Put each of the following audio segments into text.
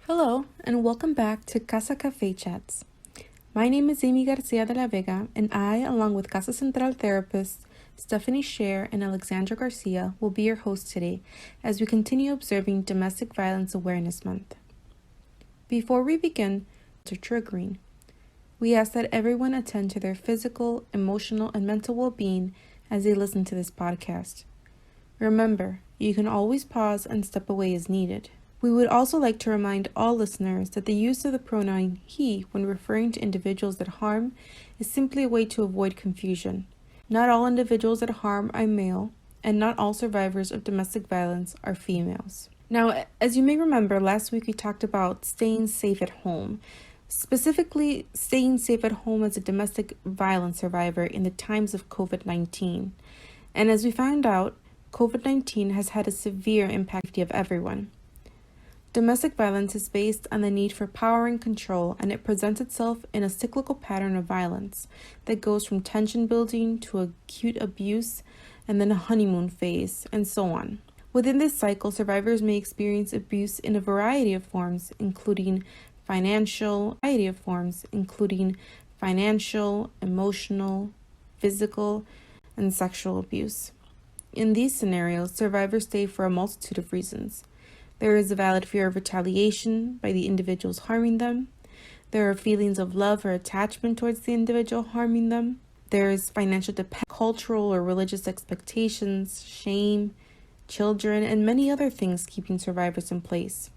Hello, and welcome back to Casa Café Chats. My name is Amy Garcia de la Vega, and I, along with Casa Central therapists Stephanie Scher and Alexandra Garcia, will be your host today as we continue observing Domestic Violence Awareness Month. Before we begin, to triggering, we ask that everyone attend to their physical, emotional, and mental well-being as they listen to this podcast. Remember, you can always pause and step away as needed. We would also like to remind all listeners that the use of the pronoun he when referring to individuals that harm is simply a way to avoid confusion. Not all individuals that harm are male, and not all survivors of domestic violence are females. Now, as you may remember, last week we talked about staying safe at home, specifically staying safe at home as a domestic violence survivor in the times of COVID-19. And as we found out, COVID-19 has had a severe impact on everyone. Domestic violence is based on the need for power and control, and it presents itself in a cyclical pattern of violence that goes from tension building to acute abuse and then a honeymoon phase, and so on. Within this cycle, survivors may experience abuse in a variety of forms, including financial, emotional, physical, and sexual abuse. In these scenarios, survivors stay for a multitude of reasons. There is a valid fear of retaliation by the individuals harming them. There are feelings of love or attachment towards the individual harming them. There is financial dependence, cultural or religious expectations, shame, children, and many other things keeping survivors in place.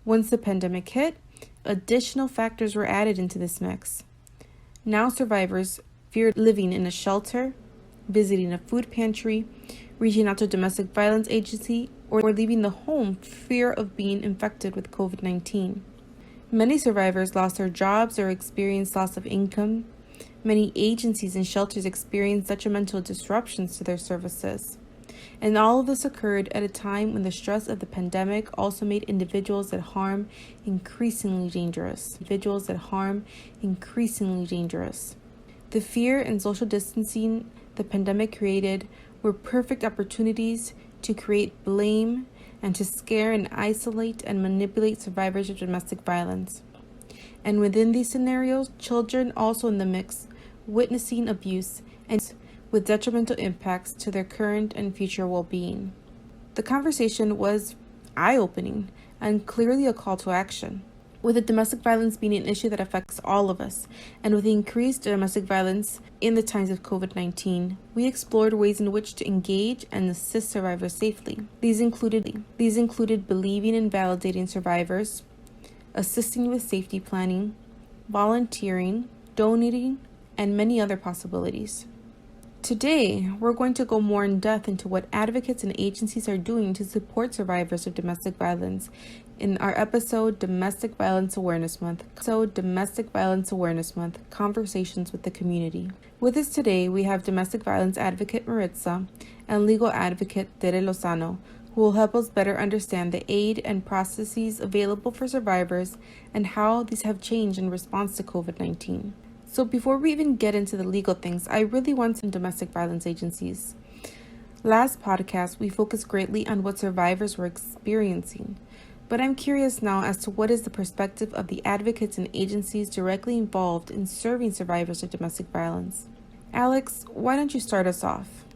Once the pandemic hit, additional factors were added into this mix. Now survivors fear living in a shelter, visiting a food pantry, reaching out to a domestic violence agency, or leaving the home for fear of being infected with COVID-19. Many survivors lost their jobs or experienced loss of income. Many agencies and shelters experienced detrimental disruptions to their services. And all of this occurred at a time when the stress of the pandemic also made individuals that harm increasingly dangerous. The fear and social distancing the pandemic created were perfect opportunities to create blame and to scare and isolate and manipulate survivors of domestic violence. And within these scenarios, children also in the mix, witnessing abuse and with detrimental impacts to their current and future well-being. The conversation was eye-opening and clearly a call to action. With the domestic violence being an issue that affects all of us, and with increased domestic violence in the times of COVID-19, we explored ways in which to engage and assist survivors safely. These included believing and validating survivors, assisting with safety planning, volunteering, donating, and many other possibilities. Today, we're going to go more in depth into what advocates and agencies are doing to support survivors of domestic violence in our episode Domestic Violence Awareness Month, Conversations with the Community. With us today, we have domestic violence advocate Maritza and legal advocate Tere Lozano, who will help us better understand the aid and processes available for survivors and how these have changed in response to COVID-19. So before we even get into the legal things, I really want some domestic violence agencies. Last podcast, we focused greatly on what survivors were experiencing, but I'm curious now as to what is the perspective of the advocates and agencies directly involved in serving survivors of domestic violence. Alex, why don't you start us off?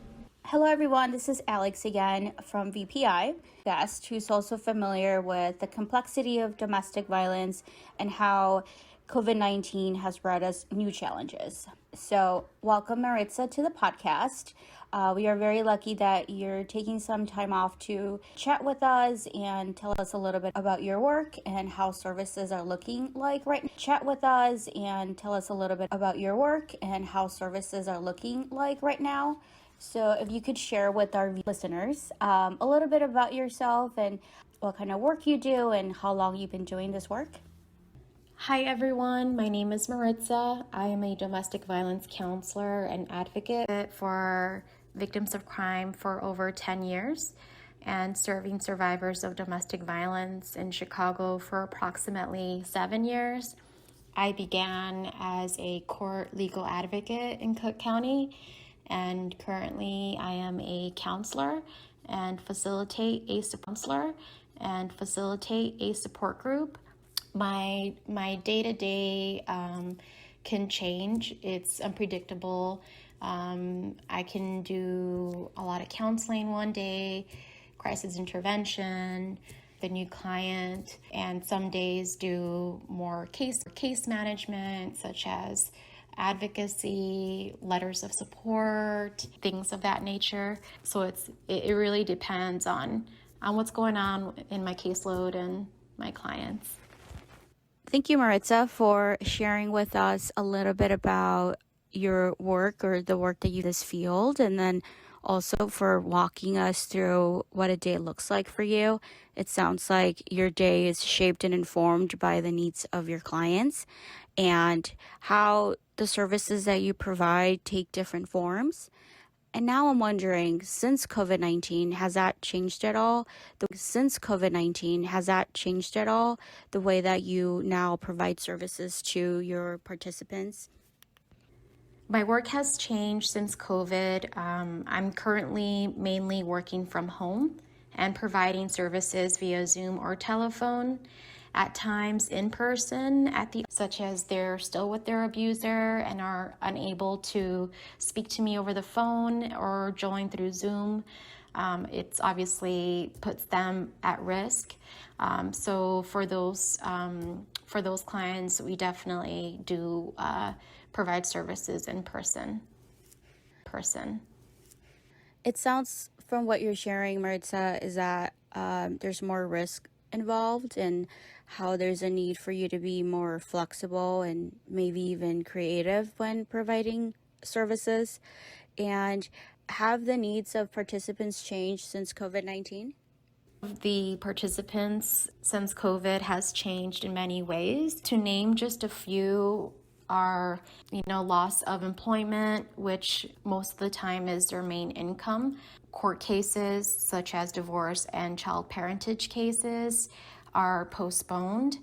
Hello everyone, this is Alex again from VPI, guest who's also familiar with the complexity of domestic violence and how COVID-19 has brought us new challenges. So welcome Maritza to the podcast. We are very lucky that you're taking some time off to chat with us and tell us a little bit about your work and how services are looking like right now. So if you could share with our listeners a little bit about yourself and what kind of work you do and how long you've been doing this work. Hi everyone, my name is Maritza. I am a domestic violence counselor and advocate for victims of crime for over 10 years and serving survivors of domestic violence in Chicago for approximately 7 years. I began as a court legal advocate in Cook County, and currently I am a counselor and facilitate a counselor and facilitate a support group. My day-to-day can change. It's unpredictable. I can do a lot of counseling one day, crisis intervention, the new client, and some days do more case management, such as advocacy, letters of support, things of that nature. So it really depends on what's going on in my caseload and my clients. Thank you, Maritza, for sharing with us a little bit about your work or the work that you do in this field, and then also for walking us through what a day looks like for you. It sounds like your day is shaped and informed by the needs of your clients and how the services that you provide take different forms. And now I'm wondering, since COVID-19, has that changed at all? The way that you now provide services to your participants? My work has changed since COVID. I'm currently mainly working from home and providing services via Zoom or telephone, at times in person, such as they're still with their abuser and are unable to speak to me over the phone or join through Zoom. It's obviously puts them at risk. So for those clients, we definitely do provide services in person. It sounds from what you're sharing, Maritza, is that there's more risk involved and how there's a need for you to be more flexible and maybe even creative when providing services. And have the needs of participants changed since COVID-19? The participants since COVID has changed in many ways. To name just a few are, loss of employment, which most of the time is their main income. Court cases such as divorce and child parentage cases are postponed.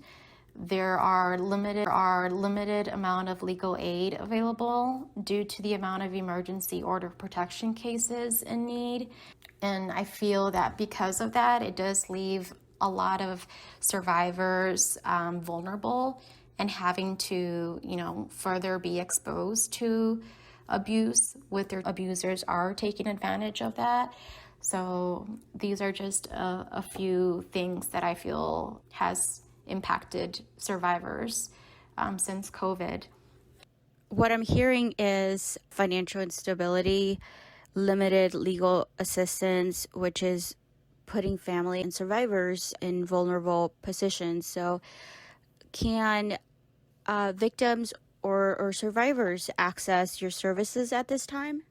There are limited amount of legal aid available due to the amount of emergency order of protection cases in need. And I feel that because of that, it does leave a lot of survivors vulnerable and having to, further be exposed to abuse with their abusers are taking advantage of that. So these are just a few things that I feel has impacted survivors since COVID. What I'm hearing is financial instability, limited legal assistance, which is putting family and survivors in vulnerable positions. So can victims or survivors access your services at this time?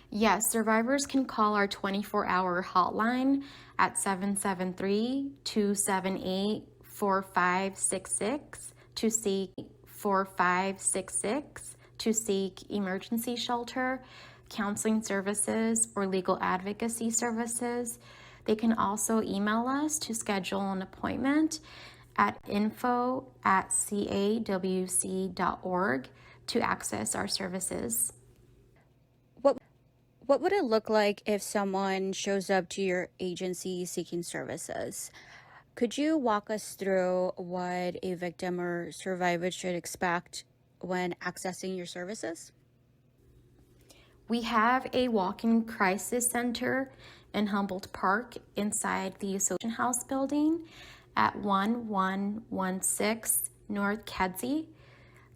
Yes, survivors can call our 24-hour hotline at 773-278-4566 to seek emergency shelter, counseling services, or legal advocacy services. They can also email us to schedule an appointment at info@cawc.org to access our services. What would it look like if someone shows up to your agency seeking services? Could you walk us through what a victim or survivor should expect when accessing your services? We have a walk-in crisis center in Humboldt Park inside the Association House building at 1116 North Kedzie.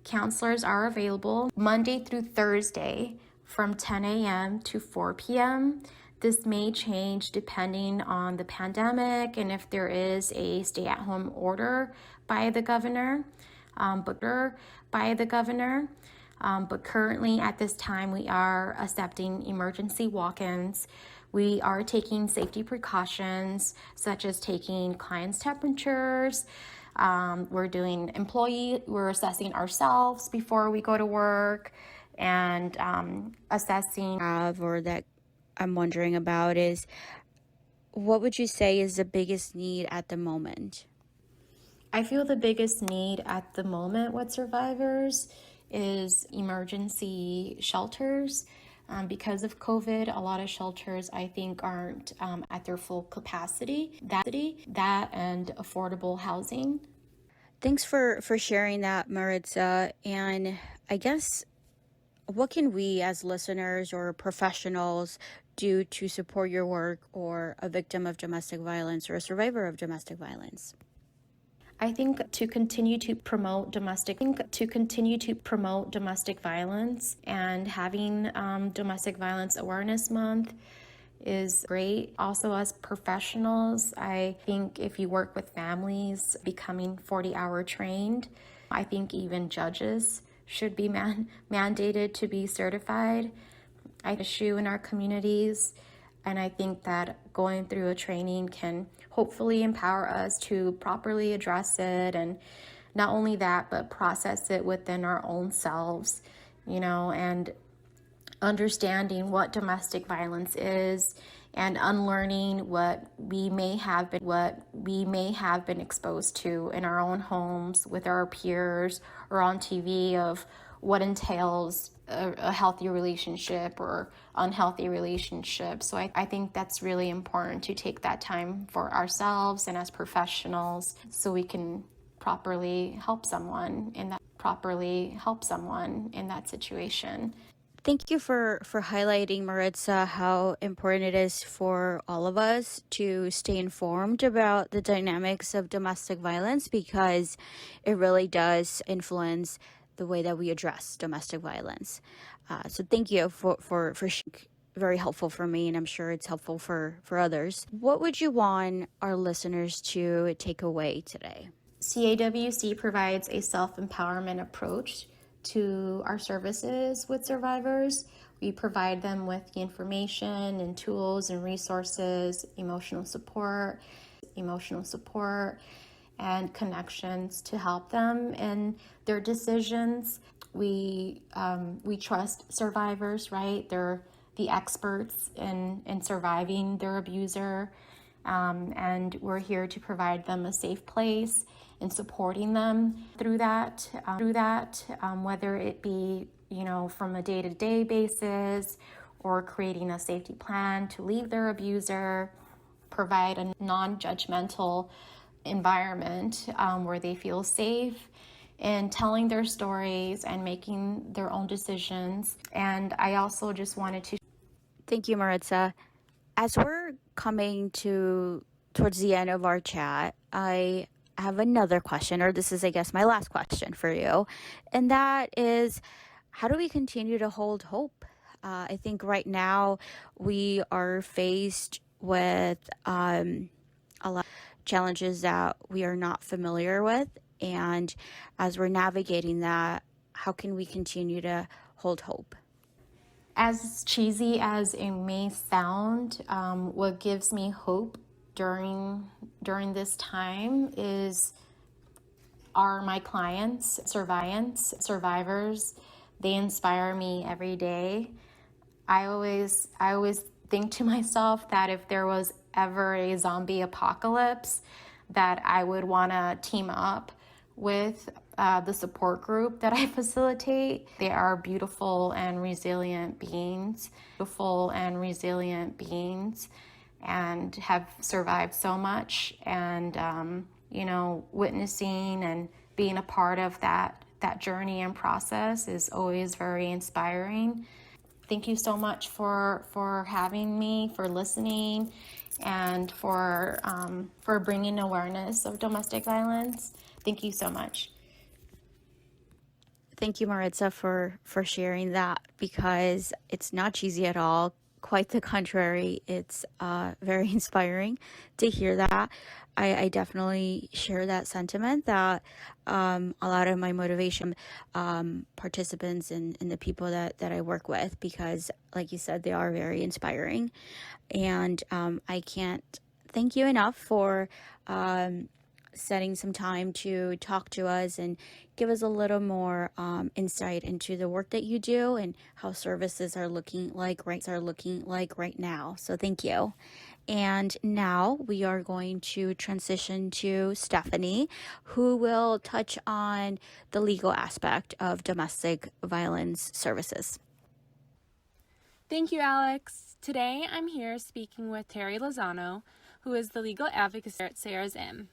Counselors are available Monday through Thursday from 10 a.m. to 4 p.m. This may change depending on the pandemic and if there is a stay-at-home order by the governor. But currently at this time, we are accepting emergency walk-ins. We are taking safety precautions, such as taking clients' temperatures. We're assessing ourselves before we go to work, and assessing. Or that I'm wondering about is, what would you say is the biggest need at the moment? I feel the biggest need at the moment with survivors is emergency shelters. Because of COVID, a lot of shelters, I think, aren't at their full capacity. That and affordable housing. Thanks for sharing that, Maritza. And I guess, what can we as listeners or professionals do to support your work, or a victim of domestic violence or a survivor of domestic violence? I think to continue to promote domestic violence, and having Domestic Violence Awareness Month is great. Also, as professionals, I think if you work with families, becoming 40-hour trained, I think even judges should be mandated to be certified. I issue in our communities, and I think that going through a training can hopefully empower us to properly address it, and not only that, but process it within our own selves, and understanding what domestic violence is, and unlearning what we may have been exposed to in our own homes, with our peers, or on TV, of what entails a healthy relationship or unhealthy relationship. So I think that's really important, to take that time for ourselves and as professionals, so we can properly help someone in that situation. Thank you for highlighting, Maritza, how important it is for all of us to stay informed about the dynamics of domestic violence, because it really does influence the way that we address domestic violence. So thank you for very helpful for me, and I'm sure it's helpful for others. What would you want our listeners to take away today? CAWC provides a self-empowerment approach to our services with survivors. We provide them with the information and tools and resources, emotional support, and connections to help them in their decisions. We trust survivors, right? They're the experts in surviving their abuser, and we're here to provide them a safe place and supporting them through that, whether it be, from a day-to-day basis, or creating a safety plan to leave their abuser, provide a non-judgmental environment where they feel safe in telling their stories and making their own decisions. And I also just wanted to... Thank you, Maritza. As we're coming towards the end of our chat, I have another question, or this is, I guess, my last question for you. And that is, how do we continue to hold hope? I think right now we are faced with a lot of challenges that we are not familiar with. And as we're navigating that, how can we continue to hold hope? As cheesy as it may sound, what gives me hope during this time are my clients, survivors. They inspire me every day. I always think to myself that if there was ever a zombie apocalypse, that I would want to team up with the support group that I facilitate. They are beautiful and resilient beings, and have survived so much. And, witnessing and being a part of that journey and process is always very inspiring. Thank you so much for having me, for listening, and for bringing awareness of domestic violence. Thank you so much. Thank you, Maritza, for sharing that, because it's not cheesy at all. Quite the contrary. It's very inspiring to hear that. I definitely share that sentiment, that a lot of my motivation, participants and the people that I work with, because like you said, they are very inspiring. And I can't thank you enough for setting some time to talk to us and give us a little more insight into the work that you do and how services are looking like right now. So thank you. And now we are going to transition to Stephanie, who will touch on the legal aspect of domestic violence services. Thank you, Alex. Today I'm here speaking with Terry Lozano, who is the legal advocate at Sarah's Inn.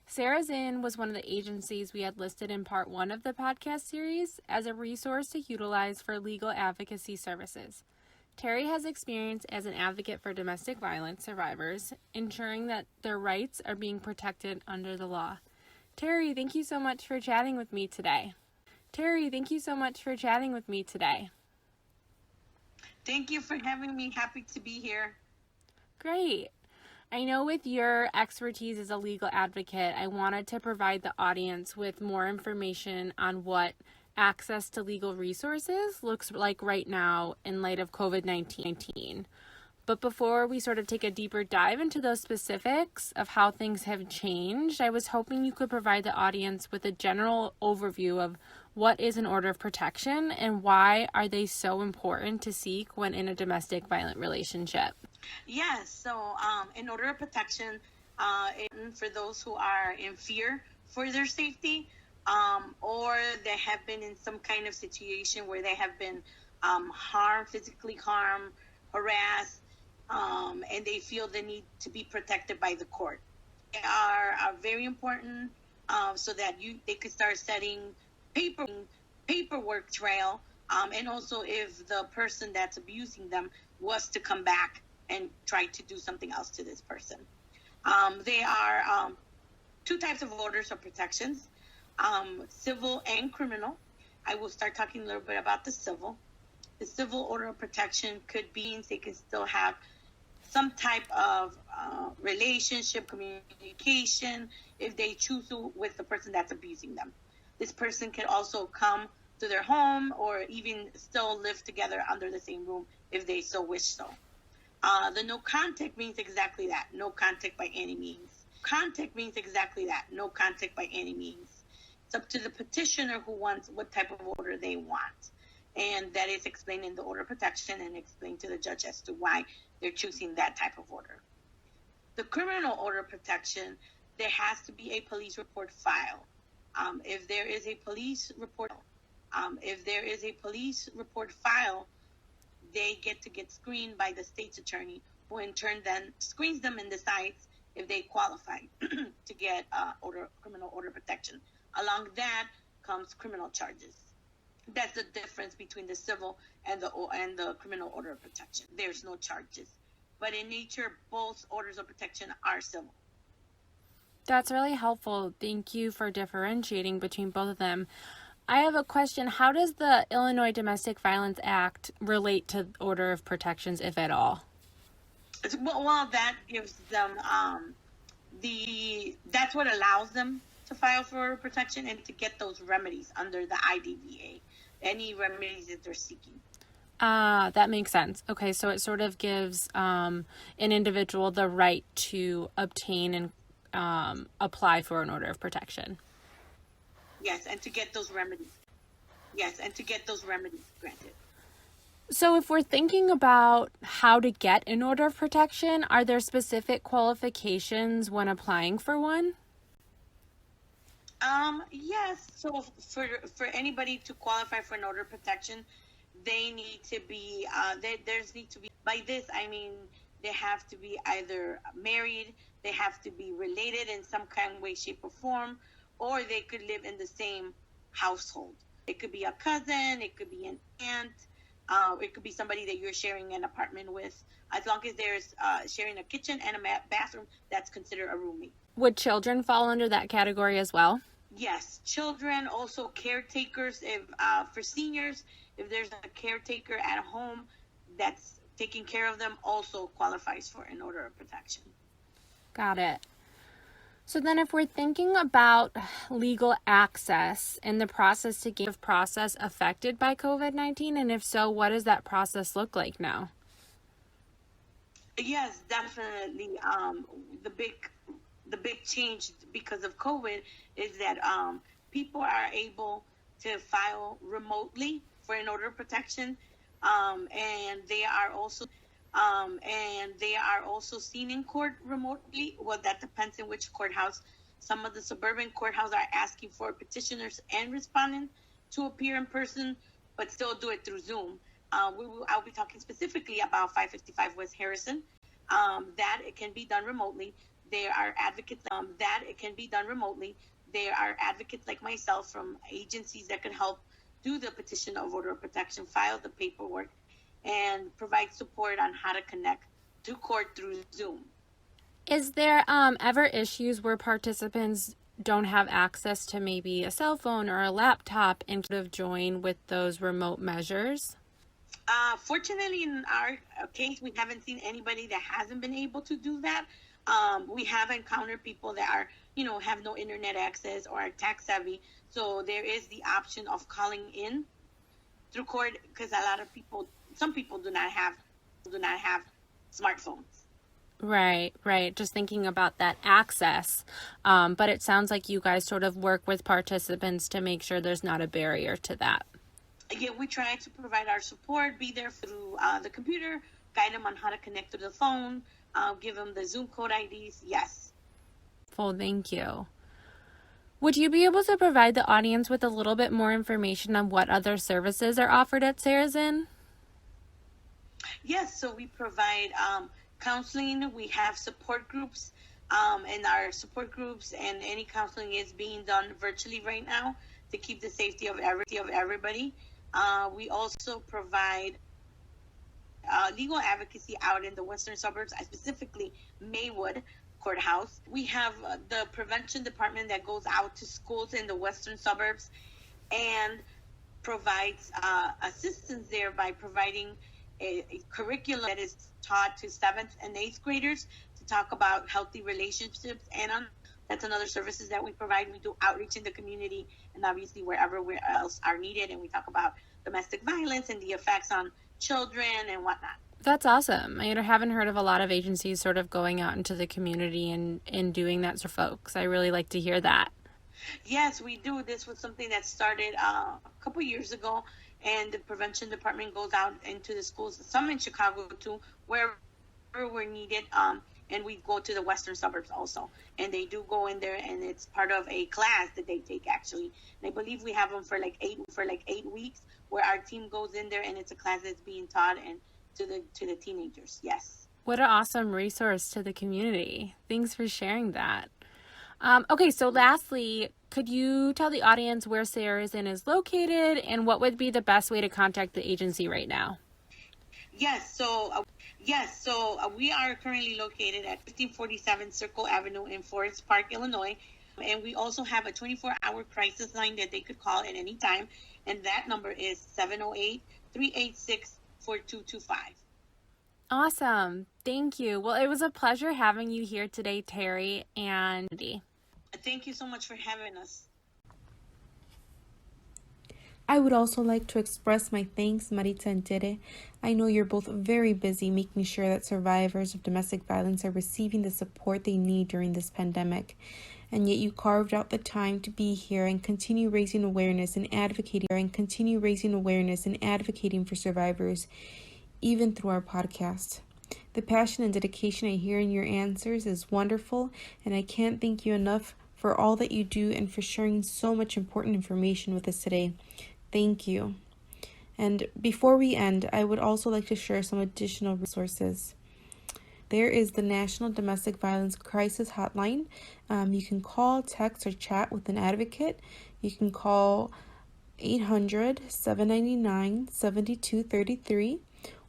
Sarah's Inn was one of the agencies we had listed in part 1 of the podcast series as a resource to utilize for legal advocacy services. Terry has experience as an advocate for domestic violence survivors, ensuring that their rights are being protected under the law. Terry, thank you so much for chatting with me today. Thank you for having me. Happy to be here. Great. I know with your expertise as a legal advocate, I wanted to provide the audience with more information on what access to legal resources looks like right now in light of COVID-19. But before we sort of take a deeper dive into those specifics of how things have changed, I was hoping you could provide the audience with a general overview of what is an order of protection and why are they so important to seek when in a domestic violent relationship? Yes, so an order of protection for those who are in fear for their safety or they have been in some kind of situation where they have been physically harmed, harassed, and they feel the need to be protected by the court. They are very important so that they could start setting paperwork trail, and also if the person that's abusing them was to come back and try to do something else to this person. They are two types of orders of protections, civil and criminal. I will start talking a little bit about the civil. The civil order of protection could be they can still have some type of relationship, communication, if they choose to, with the person that's abusing them. This person can also come to their home or even still live together under the same room if they so wish so. The no contact means exactly that, no contact by any means. It's up to the petitioner who wants what type of order they want. And that is explained in the order of protection and explained to the judge as to why they're choosing that type of order. The criminal order of protection, there has to be a police report filed. If there is a police report file, they get screened by the state's attorney, who in turn then screens them and decides if they qualify to get criminal order protection. Along that comes criminal charges. That's the difference between the civil and the criminal order of protection. There's no charges, but in nature, both orders of protection are civil. That's really helpful. Thank you for differentiating between both of them. I have a question. How does the Illinois Domestic Violence Act relate to order of protections, if at all? Well, that gives them that's what allows them to file for order of protection and to get those remedies under the IDVA, any remedies that they're seeking. That makes sense. Okay, so it sort of gives an individual the right to obtain and apply for an order of protection. Yes, and to get those remedies granted. So if we're thinking about how to get an order of protection, are there specific qualifications when applying for one? Yes. So for anybody to qualify for an order of protection, they need to be, by this, I mean, they have to be either married, they have to be related in some kind of way, shape, or form, or they could live in the same household. It could be a cousin, it could be an aunt, it could be somebody that you're sharing an apartment with. As long as there's sharing a kitchen and a bathroom, that's considered a roommate. Would children fall under that category as well? Yes, children, also caretakers. If for seniors, if there's a caretaker at home that's taking care of them, also qualifies for an order of protection. Got it. So then if we're thinking about legal access and the process to get process affected by COVID-19, and if so, what does that process look like now? Yes, definitely. The big change because of COVID is that people are able to file remotely for an order of protection, and they are also seen in court remotely. Well, that depends on which courthouse. Some of the suburban courthouses are asking for petitioners and respondents to appear in person, but still do it through Zoom. I'll be talking specifically about 555 West Harrison. That it can be done remotely. There are advocates that it can be done remotely. There are advocates like myself from agencies that can help do the petition of order of protection, file the paperwork, and provide support on how to connect to court through Zoom. Is there ever issues where participants don't have access to maybe a cell phone or a laptop and could have joined with those remote measures? Fortunately, in our case, we haven't seen anybody that hasn't been able to do that. We have encountered people that are, have no internet access or are tech savvy. So there is the option of calling in through court because some people do not have smartphones. Right. Just thinking about that access. But it sounds like you guys sort of work with participants to make sure there's not a barrier to that. Yeah, we try to provide our support, be there through the computer, guide them on how to connect to the phone, give them the Zoom code IDs. Yes. Well, thank you. Would you be able to provide the audience with a little bit more information on what other services are offered at Sarrazin? Yes, so we provide counseling. We have support groups, and our support groups and any counseling is being done virtually right now to keep the safety of everybody. We also provide legal advocacy out in the western suburbs, specifically Maywood Courthouse. We have the prevention department that goes out to schools in the western suburbs and provides assistance there by providing a curriculum that is taught to 7th and 8th graders to talk about healthy relationships. And that's another services that we provide. We do outreach in the community and obviously wherever else are needed. And we talk about domestic violence and the effects on children and whatnot. That's awesome. I haven't heard of a lot of agencies sort of going out into the community and doing that for folks. I really like to hear that. Yes, we do. This was something that started a couple years ago, and the prevention department goes out into the schools, some in Chicago too, wherever we're needed, and we go to the western suburbs also. And they do go in there, and it's part of a class that they take actually. And I believe we have them for like 8 weeks, where our team goes in there, and it's a class that's being taught and to the teenagers. Yes. What an awesome resource to the community. Thanks for sharing that. Okay, so lastly, could you tell the audience where Sarrazin is located and what would be the best way to contact the agency right now? Yes, so we are currently located at 1547 Circle Avenue in Forest Park, Illinois, and we also have a 24-hour crisis line that they could call at any time, and that number is 708-386-4225. Awesome. Thank you. Well, it was a pleasure having you here today, Terry and Andy. Thank you so much for having us. I would also like to express my thanks, Maritza and Tere. I know you're both very busy making sure that survivors of domestic violence are receiving the support they need during this pandemic. And yet you carved out the time to be here and continue raising awareness and advocating for survivors, even through our podcast. The passion and dedication I hear in your answers is wonderful, and I can't thank you enough for all that you do and for sharing so much important information with us today. Thank you. And before we end, I would also like to share some additional resources. There is the National Domestic Violence Crisis Hotline. You can call, text, or chat with an advocate. You can call 800-799-7233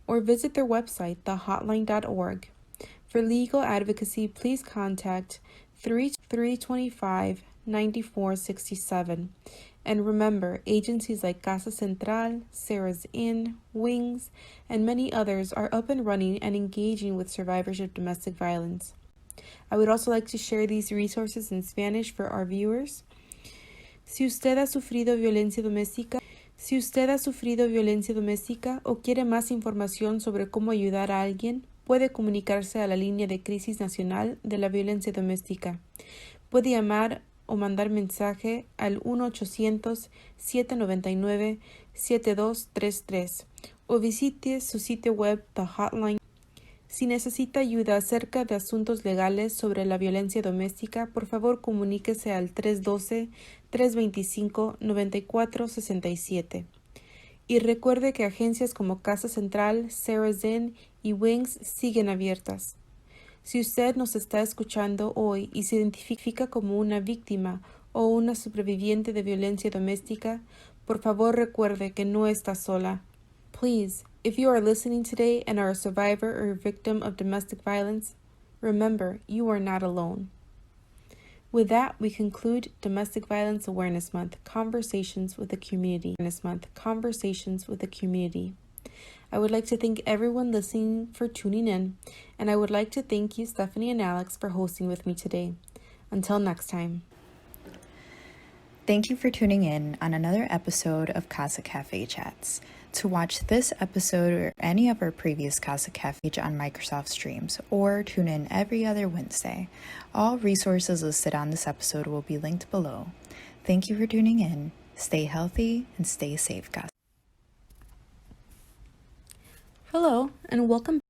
or visit their website, thehotline.org. For legal advocacy, please contact 325-9467. And remember, agencies like Casa Central, Sarrazin, Wings, and many others are up and running and engaging with survivors of domestic violence. I would also like to share these resources in Spanish for our viewers. Si usted ha sufrido violencia doméstica o quiere más información sobre cómo ayudar a alguien, puede comunicarse a la línea de crisis nacional de la violencia doméstica. Puede llamar o mandar mensaje al 1-800-799-7233 o visite su sitio web The Hotline. Si necesita ayuda acerca de asuntos legales sobre la violencia doméstica, por favor comuníquese al 312-325-9467. Y recuerde que agencias como Casa Central, Sarah's Inn y Wings siguen abiertas. Si usted nos está escuchando hoy y se identifica como una víctima o una superviviente de violencia doméstica, por favor recuerde que no está sola. Please, if you are listening today and are a survivor or a victim of domestic violence, remember you are not alone. With that, we conclude Domestic Violence Awareness Month, Conversations with the Community. I would like to thank everyone listening for tuning in, and I would like to thank you, Stephanie and Alex, for hosting with me today. Until next time. Thank you for tuning in on another episode of Casa Café Chats. To watch this episode or any of our previous Casa Café on Microsoft streams, or tune in every other Wednesday, all resources listed on this episode will be linked below. Thank you for tuning in. Stay healthy and stay safe, guys. Hello, and welcome